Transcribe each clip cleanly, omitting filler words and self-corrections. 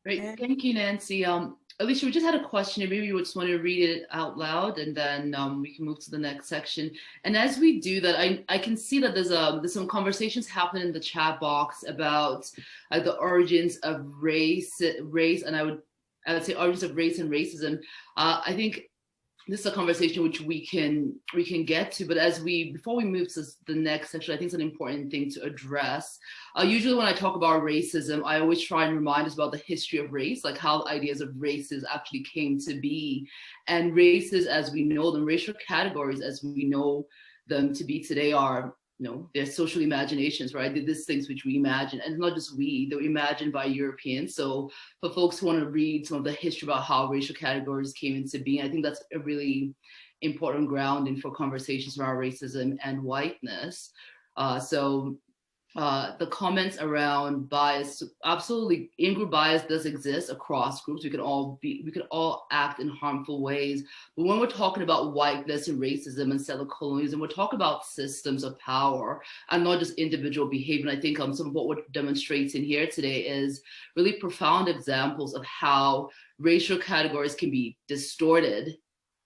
Great. And Thank you, Nancy. Alycia, we just had a question, and maybe you would just want to read it out loud, and then we can move to the next section. And as we do that, I can see that there's some conversations happening in the chat box about the origins of race, and I would say origins of race and racism. I think this is a conversation which we can get to, but before we move to the next section, I think it's an important thing to address. Usually when I talk about racism, I always try and remind us about the history of race, like how ideas of races actually came to be. And races as we know them, racial categories as we know them to be today are, they're social imaginations, right? These things which we imagine, and not just we, they're imagined by Europeans. So for folks who want to read some of the history about how racial categories came into being, I think that's a really important grounding for conversations around racism and whiteness. The comments around bias, absolutely, in-group bias does exist across groups. We could all act in harmful ways. But when we're talking about whiteness and racism and settler colonialism, we're talking about systems of power and not just individual behavior. And I think some of what we're demonstrating here today is really profound examples of how racial categories can be distorted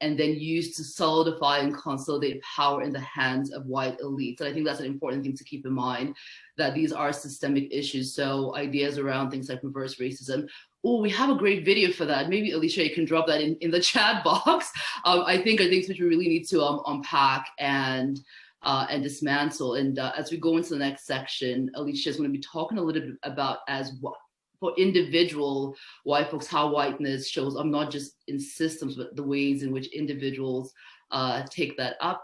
and then used to solidify and consolidate power in the hands of white elites. And I think that's an important thing to keep in mind, that these are systemic issues. So ideas around things like reverse racism. Oh, we have a great video for that. Maybe Alycia, you can drop that in the chat box. I think are things which we really need to unpack and dismantle. And as we go into the next section, Alycia is going to be talking a little bit about for individual white folks, how whiteness shows up not just in systems, but the ways in which individuals take that up.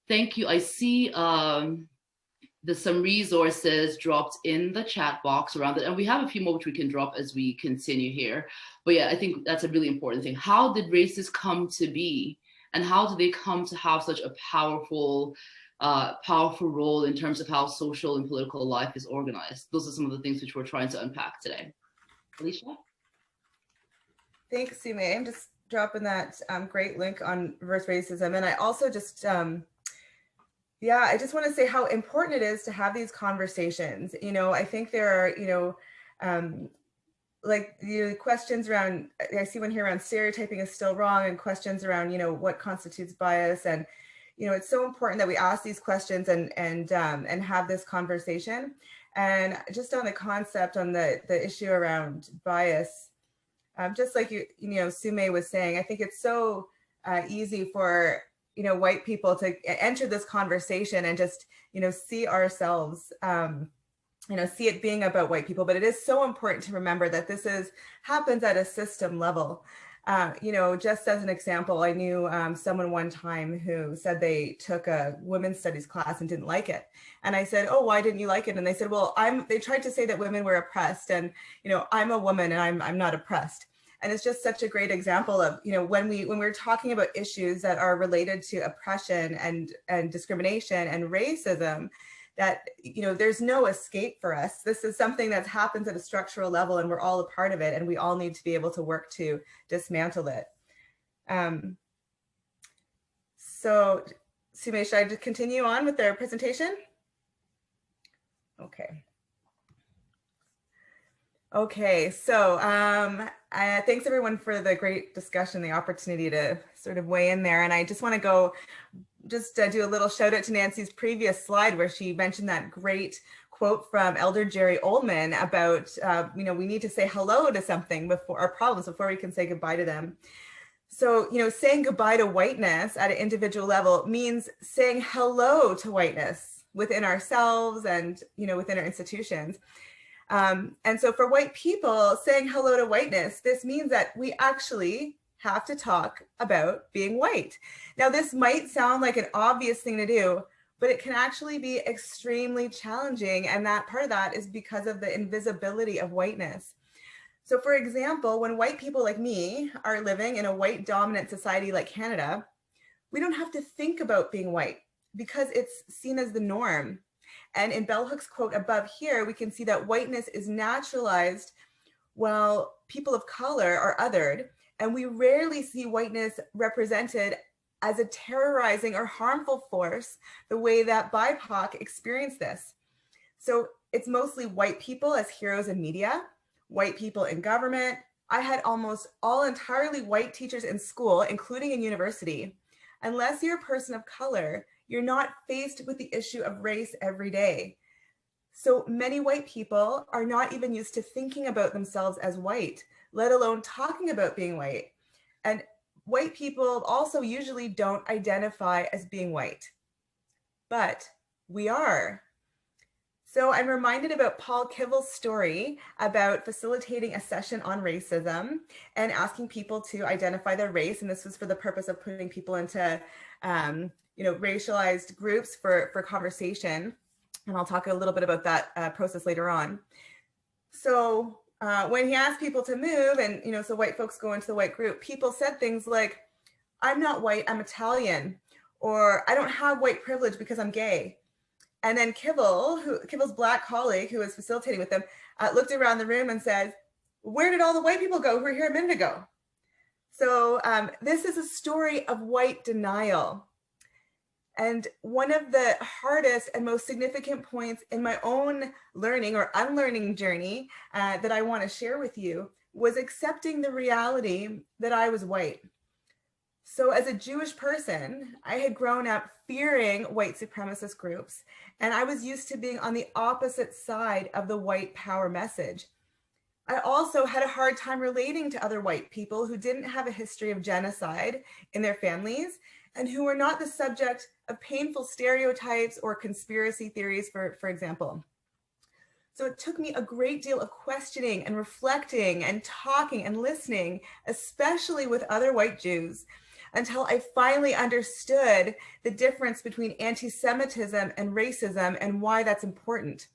Thank you. I see there's some resources dropped in the chat box around it, and we have a few more which we can drop as we continue here. But yeah, I think that's a really important thing. How did races come to be, and how did they come to have such a powerful role in terms of how social and political life is organized? Those are some of the things which we're trying to unpack today. Alycia? thanks, Sume. I'm just dropping that great link on reverse racism. And I also just, I just want to say how important it is to have these conversations. I think there are, questions around, I see one here around stereotyping is still wrong, and questions around, what constitutes bias. And, it's so important that we ask these questions and have this conversation. And just on the concept, on the issue around bias, just like Sume was saying, I think it's so easy for white people to enter this conversation and just see ourselves, see it being about white people. But it is so important to remember that this happens at a system level. Just as an example, I knew someone one time who said they took a women's studies class and didn't like it. And I said, oh, why didn't you like it? And they said, well, they tried to say that women were oppressed, and, I'm a woman and I'm not oppressed. And it's just such a great example of, when we're talking about issues that are related to oppression and discrimination and racism, that, there's no escape for us. This is something that happens at a structural level, and we're all a part of it, and we all need to be able to work to dismantle it. So, Sume, should I just continue on with their presentation? Okay, so thanks everyone for the great discussion, the opportunity to sort of weigh in there. And I just want to go do a little shout out to Nancy's previous slide, where she mentioned that great quote from Elder Jerry Oldman about, we need to say hello to something before our problems, before we can say goodbye to them. So, saying goodbye to whiteness at an individual level means saying hello to whiteness within ourselves and, within our institutions. And so for white people, saying hello to whiteness, this means that we actually have to talk about being white. Now, this might sound like an obvious thing to do, but it can actually be extremely challenging. And that part of that is because of the invisibility of whiteness. So for example, when white people like me are living in a white dominant society like Canada, we don't have to think about being white because it's seen as the norm. And in Bell Hook's quote above here, we can see that whiteness is naturalized while people of color are othered. And we rarely see whiteness represented as a terrorizing or harmful force the way that BIPOC experience this. So it's mostly white people as heroes in media, white people in government. I had almost all entirely white teachers in school, including in university. Unless you're a person of color, you're not faced with the issue of race every day. So many white people are not even used to thinking about themselves as white, let alone talking about being white. And white people also usually don't identify as being white, but we are. So I'm reminded about Paul Kivel's story about facilitating a session on racism and asking people to identify their race. And this was for the purpose of putting people into, racialized groups for conversation. And I'll talk a little bit about that process later on. So when he asked people to move, and so white folks go into the white group, people said things like, "I'm not white, I'm Italian," or "I don't have white privilege because I'm gay." And then Kivel's Black colleague who was facilitating with them, looked around the room and said, "Where did all the white people go who were here a minute ago?" So this is a story of white denial. And one of the hardest and most significant points in my own learning or unlearning journey that I want to share with you was accepting the reality that I was white. So as a Jewish person, I had grown up fearing white supremacist groups, and I was used to being on the opposite side of the white power message. I also had a hard time relating to other white people who didn't have a history of genocide in their families and who were not the subject of painful stereotypes or conspiracy theories, for example. So it took me a great deal of questioning and reflecting and talking and listening, especially with other white Jews, until I finally understood the difference between anti-Semitism and racism and why that's important.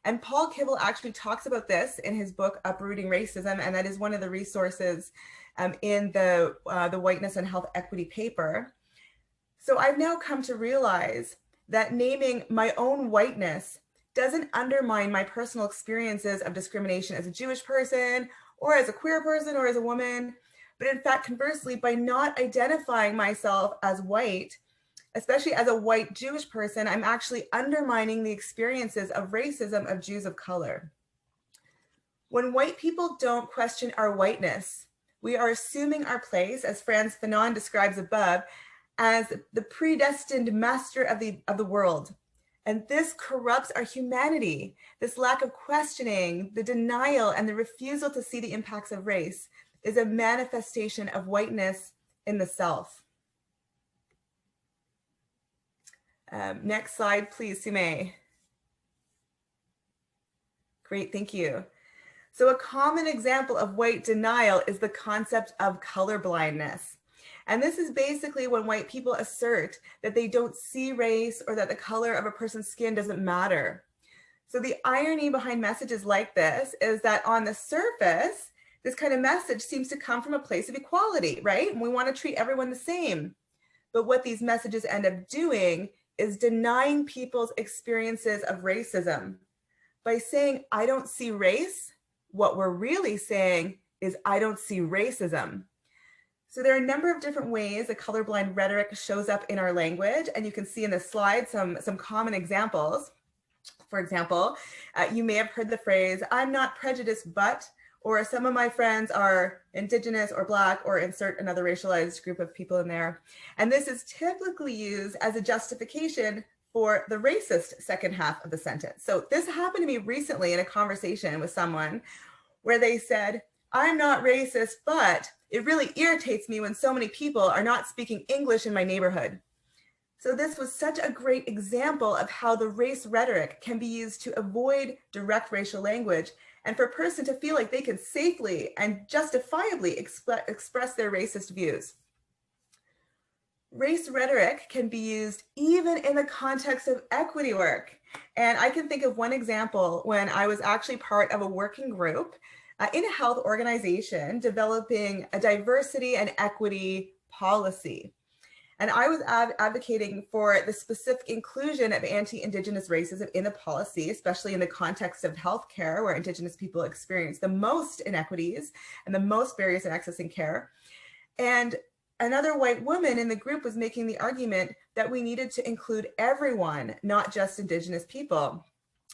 And Paul Kivel actually talks about this in his book, Uprooting Racism, and that is one of the resources in the Whiteness and Health Equity paper. So I've now come to realize that naming my own whiteness doesn't undermine my personal experiences of discrimination as a Jewish person or as a queer person or as a woman, but in fact, conversely, by not identifying myself as white, especially as a white Jewish person, I'm actually undermining the experiences of racism of Jews of color. When white people don't question our whiteness, we are assuming our place, as Frantz Fanon describes above, as the predestined master of the world. And this corrupts our humanity. This lack of questioning, the denial, and the refusal to see the impacts of race is a manifestation of whiteness in the self. Next slide, please, Sume. Great, thank you. So a common example of white denial is the concept of colorblindness. And this is basically when white people assert that they don't see race or that the color of a person's skin doesn't matter. So the irony behind messages like this is that on the surface, this kind of message seems to come from a place of equality, right? And we want to treat everyone the same. But what these messages end up doing is denying people's experiences of racism. By saying, "I don't see race," what we're really saying is, "I don't see racism." So there are a number of different ways that colorblind rhetoric shows up in our language, and you can see in this slide some common examples. For example, you may have heard the phrase, "I'm not prejudiced, but," or "some of my friends are Indigenous or Black," or insert another racialized group of people in there. And this is typically used as a justification for the racist second half of the sentence. So this happened to me recently in a conversation with someone where they said, "I'm not racist, but it really irritates me when so many people are not speaking English in my neighborhood." So this was such a great example of how the race rhetoric can be used to avoid direct racial language and for a person to feel like they can safely and justifiably express their racist views. Race rhetoric can be used even in the context of equity work. And I can think of one example when I was actually part of a working group in a health organization developing a diversity and equity policy. And I was advocating for the specific inclusion of anti-Indigenous racism in the policy, especially in the context of healthcare, where Indigenous people experience the most inequities and the most barriers in accessing care. And another white woman in the group was making the argument that we needed to include everyone, not just Indigenous people.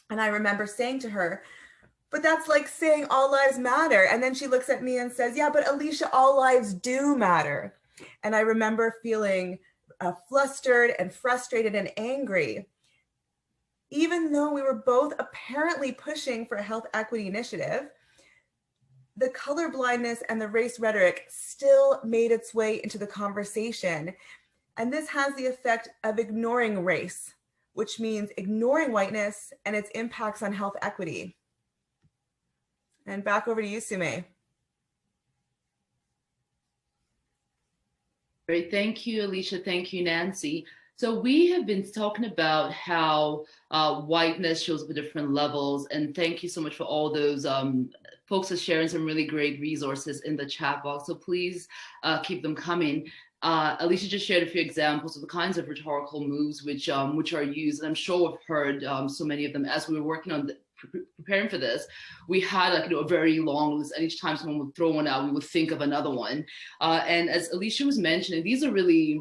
And I remember saying to her, but that's like saying all lives matter. And then she looks at me and says, yeah, but Alycia, all lives do matter. And I remember feeling flustered and frustrated and angry, even though we were both apparently pushing for a health equity initiative. The colorblindness and the race rhetoric still made its way into the conversation. And this has the effect of ignoring race, which means ignoring whiteness and its impacts on health equity. And back over to you, Sume. Great, thank you, Alycia. Thank you, Nancy. So we have been talking about how whiteness shows up at different levels, and thank you so much for all those folks are sharing some really great resources in the chat box. So please keep them coming. Alycia just shared a few examples of the kinds of rhetorical moves which are used, and I'm sure we've heard so many of them as we were working on preparing for this. We had a very long list, and each time someone would throw one out, we would think of another one. And as Alycia was mentioning, these are really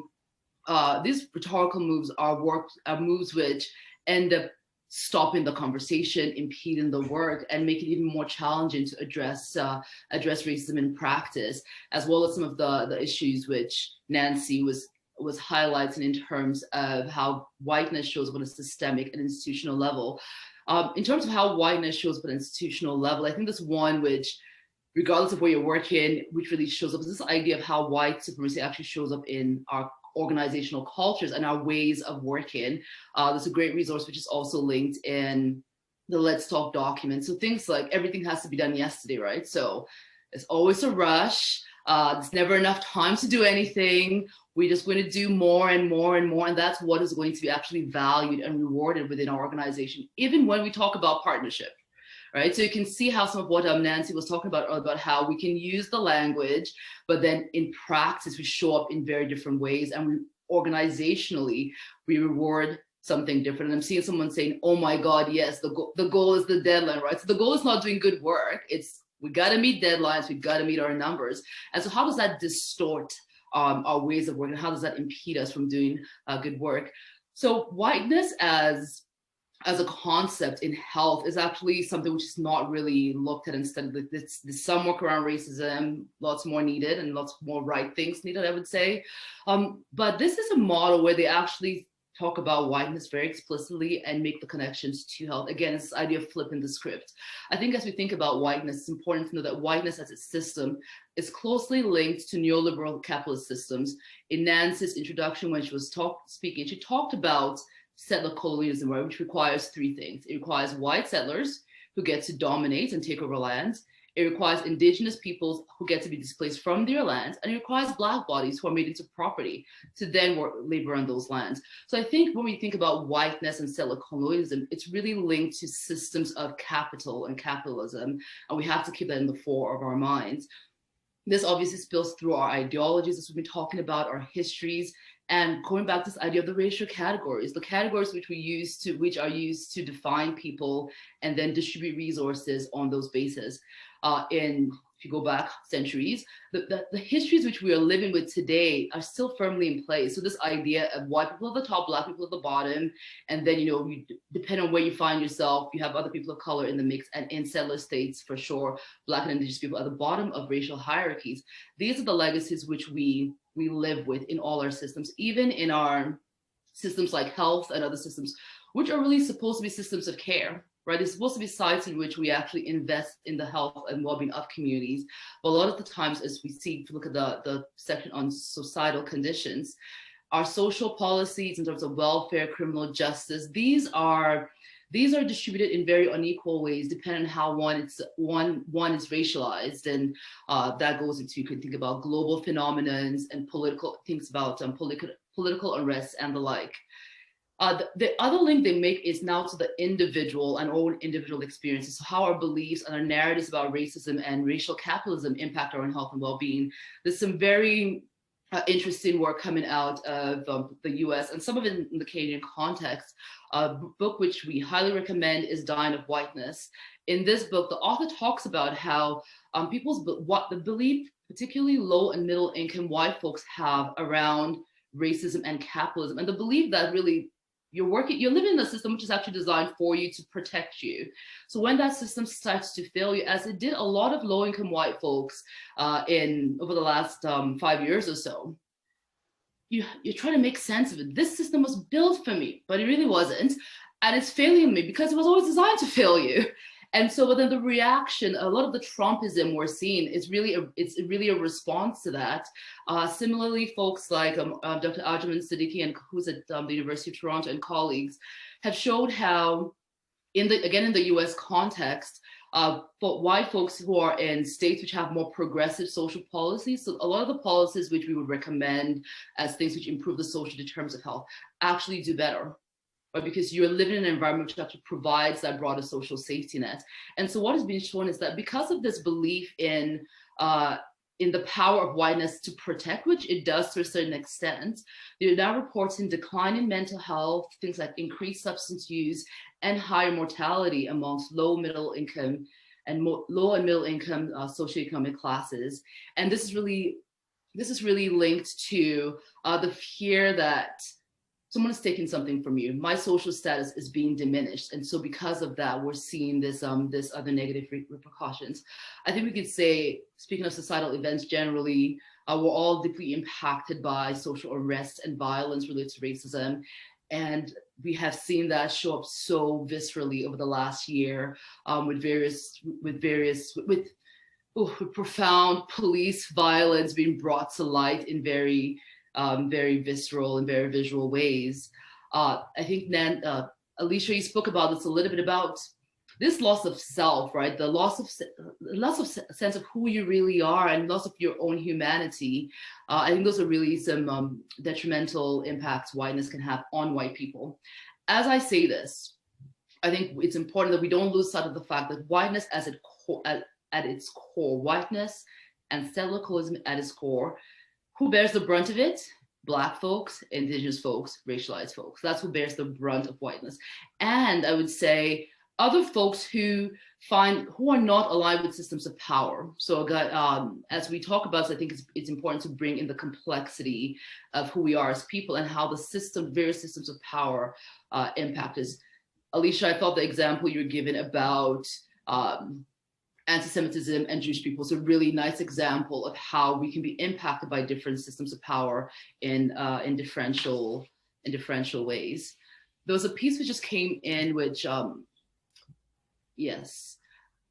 these rhetorical moves are moves which end up stopping the conversation, impeding the work, and make it even more challenging to address racism in practice, as well as some of the issues which Nancy was highlighting in terms of how whiteness shows up on a systemic and institutional level. In terms of how whiteness shows up at an institutional level, I think this one which, regardless of where you're working, which really shows up is this idea of how white supremacy actually shows up in our organizational cultures and our ways of working. There's a great resource which is also linked in the Let's Talk document. So things like everything has to be done yesterday, right? So it's always a rush. There's never enough time to do anything. We're just going to do more and more and more. And that's what is going to be actually valued and rewarded within our organization, even when we talk about partnership. Right, so you can see how some of what Nancy was talking about how we can use the language, but then in practice we show up in very different ways, and we organizationally we reward something different. And I'm seeing someone saying, "Oh my God, yes, the goal is the deadline," right? So the goal is not doing good work; it's we got to meet deadlines, we got to meet our numbers. And so how does that distort our ways of working? How does that impede us from doing good work? So whiteness as a concept in health is actually something which is not really looked at. Instead, there's some work around racism, lots more needed and lots more right things needed, I would say. But this is a model where they actually talk about whiteness very explicitly and make the connections to health. Again, it's this idea of flipping the script. I think as we think about whiteness, it's important to know that whiteness as a system is closely linked to neoliberal capitalist systems. In Nancy's introduction, when she was speaking, she talked about settler colonialism, right, which requires three things. It requires white settlers who get to dominate and take over lands. It requires indigenous peoples who get to be displaced from their lands, and it requires Black bodies who are made into property to then labor on those lands. So I think when we think about whiteness and settler colonialism, it's really linked to systems of capital and capitalism, and we have to keep that in the fore of our minds. This obviously spills through our ideologies, as we've been talking about, our histories, and going back to this idea of the racial categories, the categories which are used to define people and then distribute resources on those bases. If you go back centuries, the histories which we are living with today are still firmly in place. So this idea of white people at the top, Black people at the bottom, and then, you depend on where you find yourself, you have other people of color in the mix, and in settler states, for sure, Black and indigenous people at the bottom of racial hierarchies. These are the legacies which we live with in all our systems, even in our systems like health and other systems, which are really supposed to be systems of care, right? They're supposed to be sites in which we actually invest in the health and well-being of communities. But a lot of the times, as we see, if you look at the section on societal conditions, our social policies in terms of welfare, criminal justice, these are distributed in very unequal ways, depending on how one is racialized, and that goes into, you can think about global phenomena and political things about political unrest and the like. The other link they make is now to the individual and own individual experiences, so how our beliefs and our narratives about racism and racial capitalism impact our own health and well-being. There's some very interesting work coming out of the US, and some of it in the Canadian context. A book which we highly recommend is Dying of Whiteness. In this book, the author talks about how the belief, particularly low and middle income white folks have around racism and capitalism, and the belief that really you're living in a system which is actually designed for you to protect you. So when that system starts to fail you, as it did a lot of low-income white folks over the last 5 years or so, you're trying to make sense of it. This system was built for me, but it really wasn't. And it's failing me because it was always designed to fail you. And so within the reaction, a lot of the Trumpism we're seeing is really a response to that. Similarly, folks like Dr. Ajaman Siddiqui, who's at the University of Toronto, and colleagues have showed how, in the US context, for white folks who are in states which have more progressive social policies, so a lot of the policies which we would recommend as things which improve the social determinants of health actually do better. Right? Because you're living in an environment which actually provides that broader social safety net. And so what has been shown is that because of this belief in the power of whiteness to protect, which it does to a certain extent, they're now reporting decline in mental health, things like increased substance use, and higher mortality amongst low and middle income socioeconomic classes. And this is really linked to the fear that someone is taking something from you. My social status is being diminished. And so because of that, we're seeing this other negative repercussions. I think we could say, speaking of societal events generally, we're all deeply impacted by social unrest and violence related to racism. And we have seen that show up so viscerally over the last year with profound police violence being brought to light in very visceral and very visual ways. I think Alycia, you spoke about this a little bit, about this loss of self, right? The loss of sense of who you really are and loss of your own humanity. I think those are really some detrimental impacts whiteness can have on white people. As I say this, I think it's important that we don't lose sight of the fact that whiteness at its core, whiteness and settler colonialism at its core, who bears the brunt of it? Black folks, Indigenous folks, racialized folks. That's who bears the brunt of whiteness. And I would say other folks who are not aligned with systems of power. So as we talk about this, I think it's important to bring in the complexity of who we are as people and how the various systems of power impact us. Alycia, I thought the example you were given about anti-Semitism and Jewish people is a really nice example of how we can be impacted by different systems of power in differential ways. There was a piece which just came in, which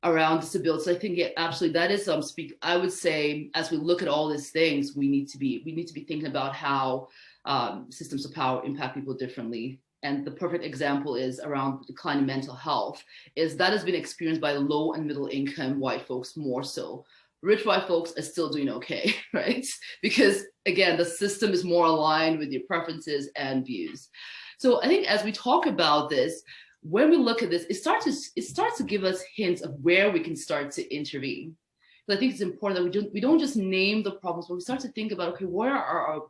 around disability. So I think absolutely that is I would say, as we look at all these things, we need to be thinking about how systems of power impact people differently. And the perfect example is around decline in mental health, is that has been experienced by low and middle income white folks more so. Rich white folks are still doing okay, right? Because again, the system is more aligned with your preferences and views. So I think as we talk about this, when we look at this, it starts to give us hints of where we can start to intervene. So I think it's important that we don't just name the problems, but we start to think about, okay, where are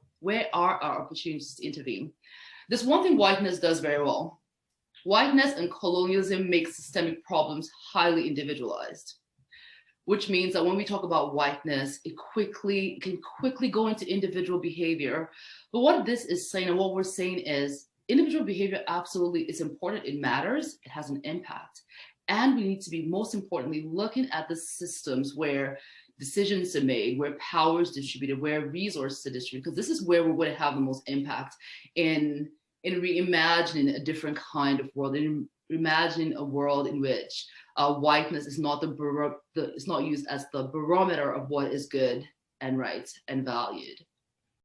our opportunities to intervene? There's one thing whiteness does very well. Whiteness and colonialism make systemic problems highly individualized, which means that when we talk about whiteness, it can quickly go into individual behavior. But what this is saying, and what we're saying is, individual behavior absolutely is important. It matters. It has an impact. And we need to be, most importantly, looking at the systems where decisions are made, where power is distributed, where resources are distributed, because this is where we're going to have the most impact in reimagining a different kind of world, in imagining a world in which whiteness is not it's not used as the barometer of what is good and right and valued.